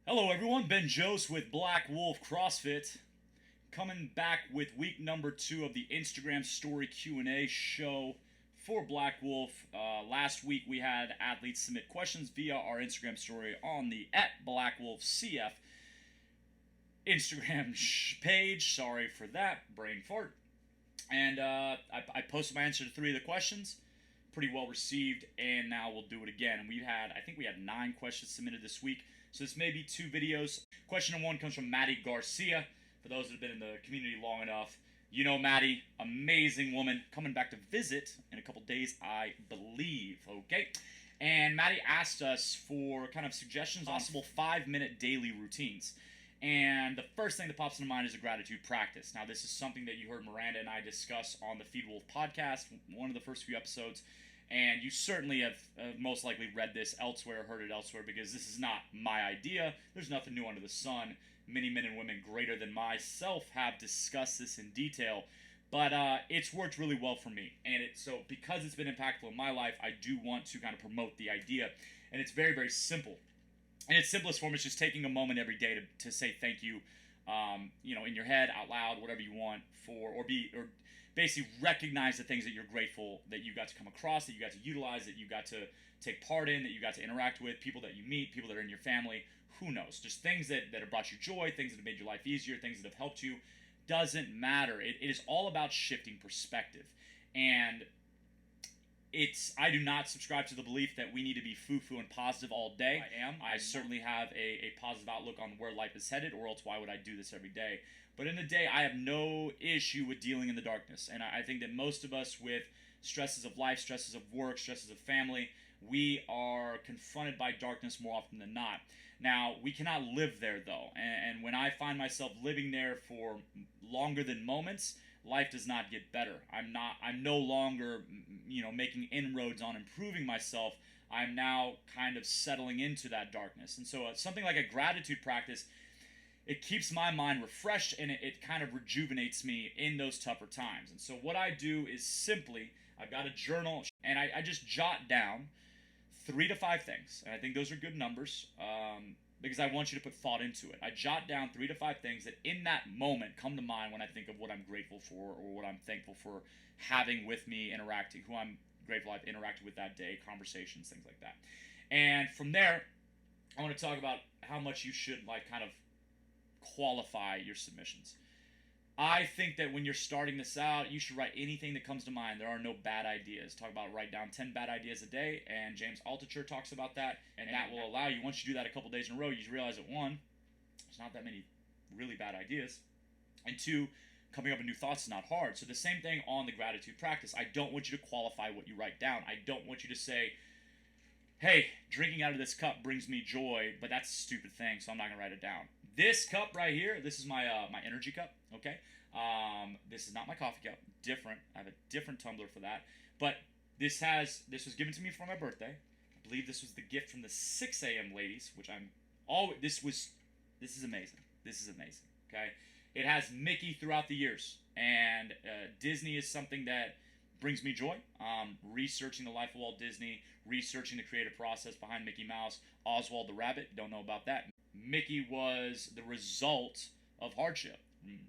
Hello everyone, Ben Jose with Black Wolf CrossFit, coming back with week number 2 of the Instagram story Q&A show for Black Wolf. Last week we had athletes submit questions via our Instagram story on the @BlackWolfCF Instagram page. Sorry for that, brain fart. And I posted my answer to 3 of the questions. Pretty well received, and now we'll do it again. And I think we had 9 questions submitted this week. So this may be 2 videos. Question number 1 comes from Maddie Garcia. For those that have been in the community long enough, you know Maddie, amazing woman, coming back to visit in a couple days, I believe. Okay. And Maddie asked us for kind of suggestions, possible 5-minute daily routines. And the first thing that pops into mind is a gratitude practice. Now, this is something that you heard Miranda and I discuss on the Feed Wolf podcast, one of the first few episodes. And you certainly have most likely read this elsewhere, heard it elsewhere, because this is not my idea. There's nothing new under the sun. Many men and women greater than myself have discussed this in detail. But it's worked really well for me. And so because it's been impactful in my life, I do want to kind of promote the idea. And it's very, very simple. In its simplest form, it's just taking a moment every day to say thank you, in your head, out loud, whatever you want, or basically recognize the things that you're grateful that you got to come across, that you got to utilize, that you got to take part in, that you got to interact with, people that you meet, people that are in your family, who knows, just things that have brought you joy, things that have made your life easier, things that have helped you. Doesn't matter. It is all about shifting perspective. And I do not subscribe to the belief that we need to be foo-foo and positive all day. I certainly have a positive outlook on where life is headed, or else why would I do this every day? But in the day, I have no issue with dealing in the darkness. And I think that most of us, with stresses of life, stresses of work, stresses of family, we are confronted by darkness more often than not. Now, we cannot live there, though. And when I find myself living there for longer than moments, life does not get better. I'm no longer, making inroads on improving myself. I'm now kind of settling into that darkness. And so something like a gratitude practice, it keeps my mind refreshed, and it kind of rejuvenates me in those tougher times. And so what I do is simply, I've got a journal, and I just jot down 3 to 5 things. And I think those are good numbers, because I want you to put thought into it. I jot down 3 to 5 things that in that moment come to mind when I think of what I'm grateful for, or what I'm thankful for having with me, interacting, who I'm grateful I've interacted with that day, conversations, things like that. And from there, I want to talk about how much you should kind of qualify your submissions. I think that when you're starting this out, you should write anything that comes to mind. There are no bad ideas. Talk about write down 10 bad ideas a day, and James Altucher talks about that, and that will allow you, once you do that a couple days in a row, you realize that 1, there's not that many really bad ideas, and 2, coming up with new thoughts is not hard. So the same thing on the gratitude practice. I don't want you to qualify what you write down. I don't want you to say, hey, drinking out of this cup brings me joy, but that's a stupid thing, so I'm not going to write it down. This cup right here, this is my energy cup, okay? This is not my coffee cup, different. I have a different tumbler for that. But this was given to me for my birthday. I believe this was the gift from the 6 a.m. ladies, which this is amazing. This is amazing, okay? It has Mickey throughout the years, and Disney is something that brings me joy. Researching the life of Walt Disney, researching the creative process behind Mickey Mouse, Oswald the Rabbit, don't know about that. Mickey was the result of hardship.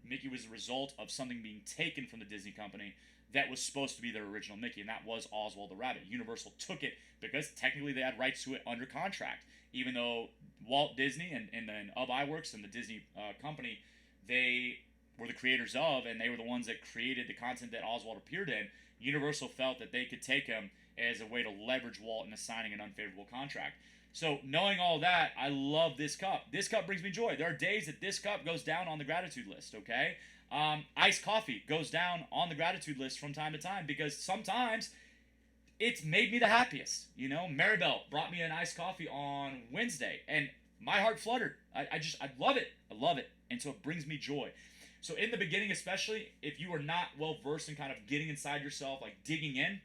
Mickey was the result of something being taken from the Disney company that was supposed to be their original Mickey, and that was Oswald the Rabbit. Universal took it because technically they had rights to it under contract, even though Walt Disney and then of iWorks and the Disney company, they were the creators of, and they were the ones that created the content that Oswald appeared in. Universal felt that they could take him as a way to leverage Walt into signing an unfavorable contract. So knowing all that, I love this cup. This cup brings me joy. There are days that this cup goes down on the gratitude list, okay? Iced coffee goes down on the gratitude list from time to time because sometimes it's made me the happiest. Maribel brought me an iced coffee on Wednesday, and my heart fluttered. I love it. I love it. And so it brings me joy. So in the beginning, especially, if you are not well-versed in kind of getting inside yourself, like digging in,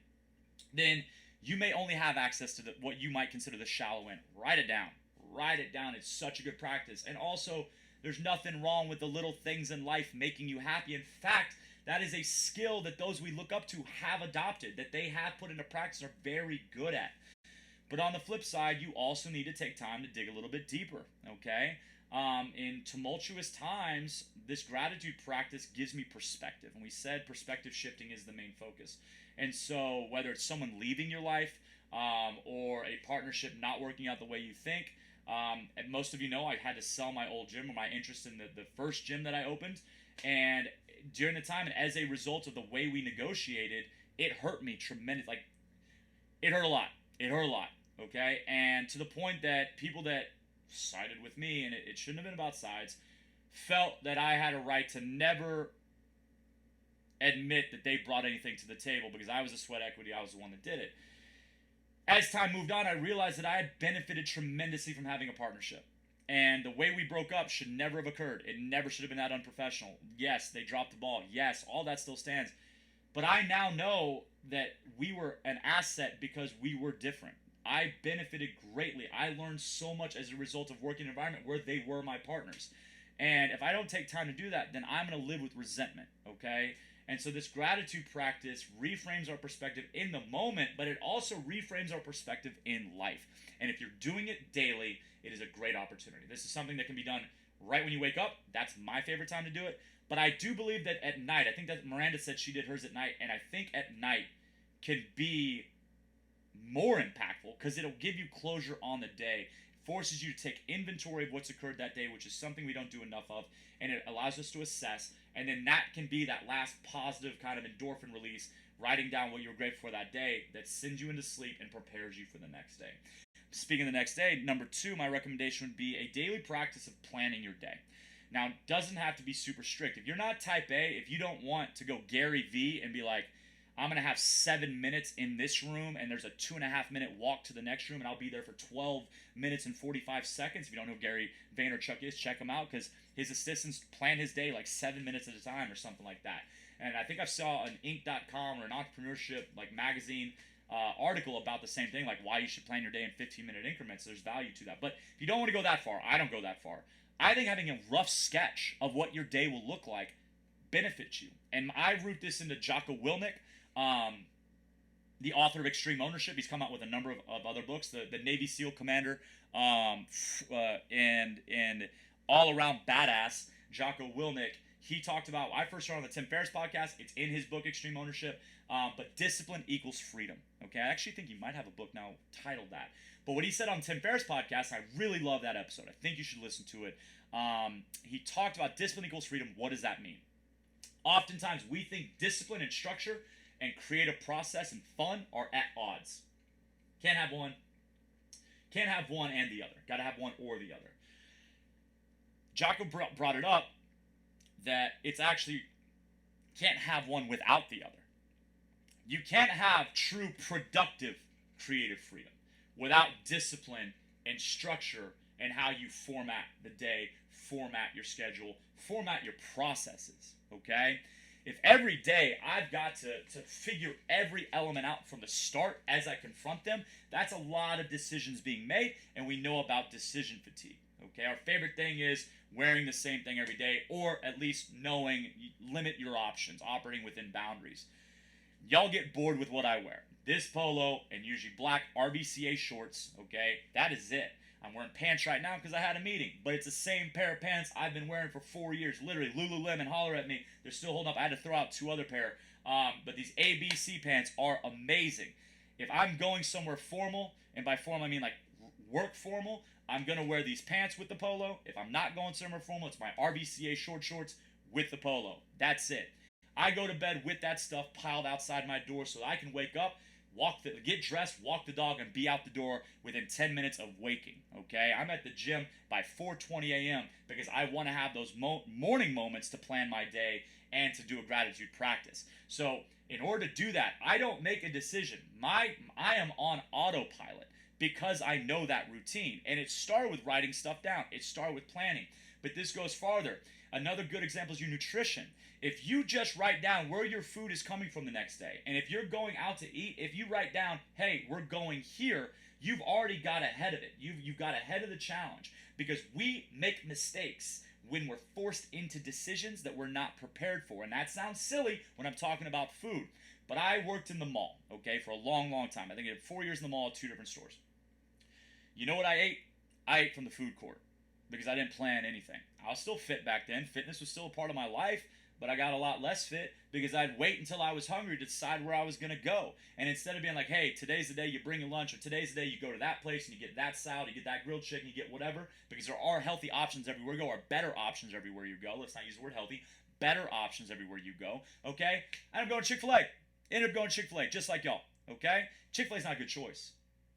then you may only have access to what you might consider the shallow end. Write it down. Write it down. It's such a good practice. And also, there's nothing wrong with the little things in life making you happy. In fact, that is a skill that those we look up to have adopted, that they have put into practice, are very good at. But on the flip side, you also need to take time to dig a little bit deeper, okay? In tumultuous times, this gratitude practice gives me perspective. And we said perspective shifting is the main focus. And so, whether it's someone leaving your life or a partnership not working out the way you think, and most of you know I had to sell my old gym or my interest in the first gym that I opened. And during the time, and as a result of the way we negotiated, it hurt me tremendous. Like, it hurt a lot. It hurt a lot, okay? And to the point that people that sided with me, and it shouldn't have been about sides, felt that I had a right to never admit that they brought anything to the table because I was a sweat equity, I was the one that did it. As time moved on, I realized that I had benefited tremendously from having a partnership. And the way we broke up should never have occurred. It never should have been that unprofessional. Yes, they dropped the ball. Yes, all that still stands. But I now know that we were an asset because we were different. I benefited greatly. I learned so much as a result of working in an environment where they were my partners. And if I don't take time to do that, then I'm going to live with resentment, okay? And so this gratitude practice reframes our perspective in the moment, but it also reframes our perspective in life. And if you're doing it daily, it is a great opportunity. This is something that can be done right when you wake up. That's my favorite time to do it. But I do believe that at night, I think that Miranda said she did hers at night, and I think at night can be more impactful because it'll give you closure on the day. It forces you to take inventory of what's occurred that day, which is something we don't do enough of, and it allows us to assess. And then that can be that last positive kind of endorphin release, writing down what you're grateful for that day that sends you into sleep and prepares you for the next day. Speaking of the next day, number 2, my recommendation would be a daily practice of planning your day. Now, it doesn't have to be super strict. If you're not type A, if you don't want to go Gary V and be like, I'm going to have 7 minutes in this room and there's a 2.5-minute walk to the next room and I'll be there for 12 minutes and 45 seconds. If you don't know who Gary Vaynerchuk is, check him out because his assistants plan his day like 7 minutes at a time or something like that. And I think I saw an Inc.com or an entrepreneurship like magazine article about the same thing, like why you should plan your day in 15-minute increments. There's value to that. But if you don't want to go that far, I don't go that far. I think having a rough sketch of what your day will look like benefits you. And I root this into Jocko Willink, the author of Extreme Ownership. He's come out with a number of other books. The Navy SEAL commander and all-around badass Jocko Willink. He talked about, I first started on the Tim Ferriss podcast. It's in his book, Extreme Ownership. But discipline equals freedom. Okay, I actually think he might have a book now titled that. But what he said on Tim Ferriss' podcast, I really love that episode. I think you should listen to it. He talked about discipline equals freedom. What does that mean? Oftentimes, we think discipline and structure and creative process and fun are at odds. Can't have one. Can't have one and the other. Got to have one or the other. Jocko brought it up that it's actually can't have one without the other. You can't have true productive creative freedom without discipline and structure and how you format the day, format your schedule, format your processes, okay? If every day I've got to figure every element out from the start as I confront them, that's a lot of decisions being made, and we know about decision fatigue, okay? Our favorite thing is wearing the same thing every day, or at least knowing, limit your options, operating within boundaries. Y'all get bored with what I wear. This polo and usually black RVCA shorts, okay? That is it. I'm wearing pants right now because I had a meeting, but it's the same pair of pants I've been wearing for 4 years. Literally, Lululemon, holler at me. They're still holding up. I had to throw out 2 other pair. But these ABC pants are amazing. If I'm going somewhere formal, and by formal I mean like work formal, I'm going to wear these pants with the polo. If I'm not going somewhere formal, it's my RVCA shorts with the polo. That's it. I go to bed with that stuff piled outside my door so I can wake up, get dressed, walk the dog, and be out the door within 10 minutes of waking, okay? I'm at the gym by 4:20 a.m. because I want to have those morning moments to plan my day and to do a gratitude practice. So in order to do that, I don't make a decision. I am on autopilot because I know that routine. And it started with writing stuff down. It started with planning. But this goes farther. Another good example is your nutrition. If you just write down where your food is coming from the next day, and if you're going out to eat, if you write down, hey, we're going here, you've already got ahead of it. You've got ahead of the challenge because we make mistakes when we're forced into decisions that we're not prepared for. And that sounds silly when I'm talking about food. But I worked in the mall, okay, for a long, long time. I think I did 4 years in the mall at 2 different stores. You know what I ate? I ate from the food court because I didn't plan anything. I was still fit back then. Fitness was still a part of my life, but I got a lot less fit because I'd wait until I was hungry to decide where I was going to go. And instead of being like, hey, today's the day you bring your lunch, or today's the day you go to that place and you get that salad, you get that grilled chicken, you get whatever, because there are healthy options everywhere you go, or better options everywhere you go. Let's not use the word healthy. Better options everywhere you go, okay? I'm going to Chick-fil-A. Ended up going to Chick-fil-A, just like y'all, okay? Chick-fil-A's not a good choice.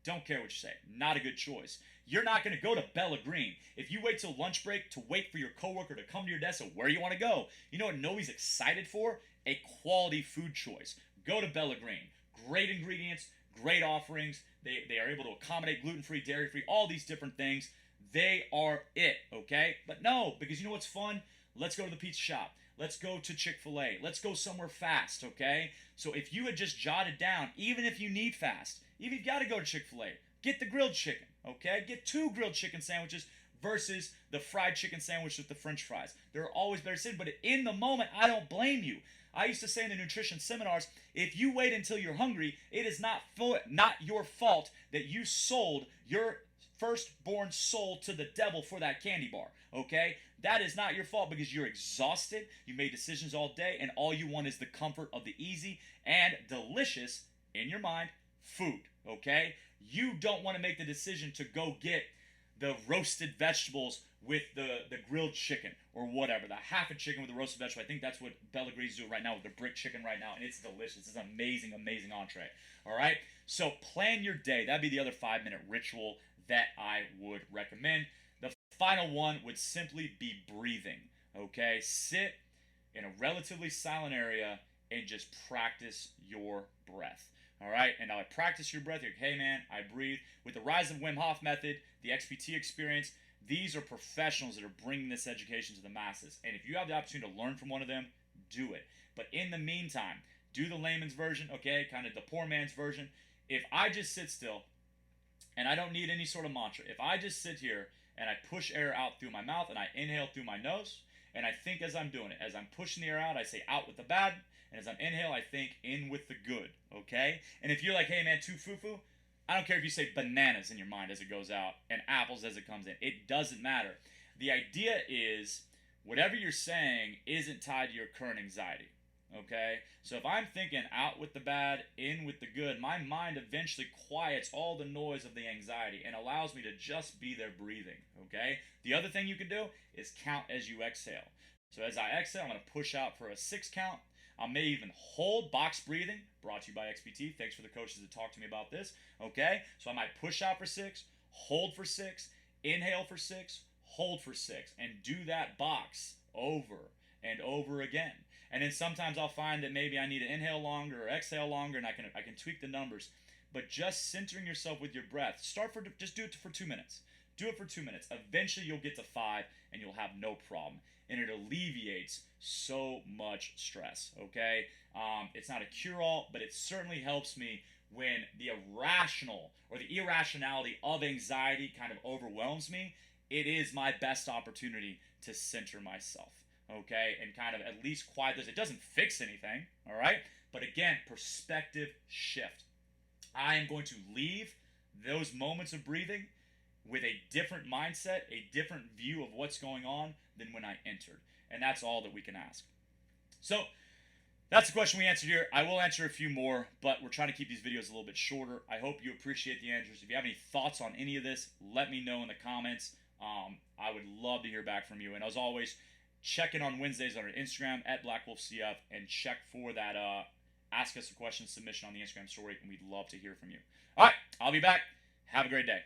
Don't care what you say. Not a good choice. You're not going to go to Bella Green. If you wait till lunch break to wait for your coworker to come to your desk of where you want to go, you know what nobody's excited for? A quality food choice. Go to Bella Green. Great ingredients, great offerings. They are able to accommodate gluten-free, dairy-free, all these different things. They are it, okay? But no, because you know what's fun? Let's go to the pizza shop. Let's go to Chick-fil-A. Let's go somewhere fast, okay? So if you had just jotted down, even if you need fast, even if you got to go to Chick-fil-A, get the grilled chicken, okay? Get 2 grilled chicken sandwiches versus the fried chicken sandwich with the french fries. They're always better sitting, but in the moment, I don't blame you. I used to say in the nutrition seminars, if you wait until you're hungry, it is not your fault that you sold your firstborn soul to the devil for that candy bar, okay? That is not your fault because you're exhausted, you made decisions all day, and all you want is the comfort of the easy and delicious, in your mind, food, okay? You don't want to make the decision to go get the roasted vegetables with the grilled chicken or whatever, the half a chicken with the roasted vegetable. I think that's what Bella Green's doing right now with the brick chicken right now, and it's delicious. It's an amazing, amazing entree, all right? So plan your day. That'd be the other 5-minute ritual that I would recommend. The final one would simply be breathing, okay? Sit in a relatively silent area and just practice your breath, all right? And now I practice your breath. You're like, hey, man, I breathe. With the rise of Wim Hof method, the XPT experience, these are professionals that are bringing this education to the masses. And if you have the opportunity to learn from one of them, do it. But in the meantime, do the layman's version, okay? Kind of the poor man's version. If I just sit still, and I don't need any sort of mantra. If I just sit here and I push air out through my mouth and I inhale through my nose, and I think as I'm doing it, as I'm pushing the air out, I say out with the bad, and as I'm inhale, I think in with the good, okay? And if you're like, hey man, too foo-foo, I don't care if you say bananas in your mind as it goes out and apples as it comes in. It doesn't matter. The idea is whatever you're saying isn't tied to your current anxiety. Okay, so if I'm thinking out with the bad, in with the good, my mind eventually quiets all the noise of the anxiety and allows me to just be there breathing. Okay, the other thing you can do is count as you exhale. So as I exhale, I'm going to push out for a 6 count. I may even hold box breathing, brought to you by XPT. Thanks for the coaches that talked to me about this. Okay, so I might push out for 6, hold for 6, inhale for 6, hold for 6, and do that box over and over again. And then sometimes I'll find that maybe I need to inhale longer or exhale longer, and I can tweak the numbers. But just centering yourself with your breath. Just do it for 2 minutes. Do it for 2 minutes. Eventually you'll get to 5 and you'll have no problem. And it alleviates so much stress, okay? It's not a cure-all, but it certainly helps me when the irrational or the irrationality of anxiety kind of overwhelms me. It is my best opportunity to center myself. Okay, and kind of at least quiet this. It doesn't fix anything, all right? But again, perspective shift. I am going to leave those moments of breathing with a different mindset, a different view of what's going on than when I entered. And that's all that we can ask. So that's the question we answered here. I will answer a few more, but we're trying to keep these videos a little bit shorter. I hope you appreciate the answers. If you have any thoughts on any of this, let me know in the comments. I would love to hear back from you. And as always, check in on Wednesdays on our Instagram at BlackWolfCF and check for that Ask Us a Question submission on the Instagram story, and we'd love to hear from you. All right, I'll be back. Have a great day.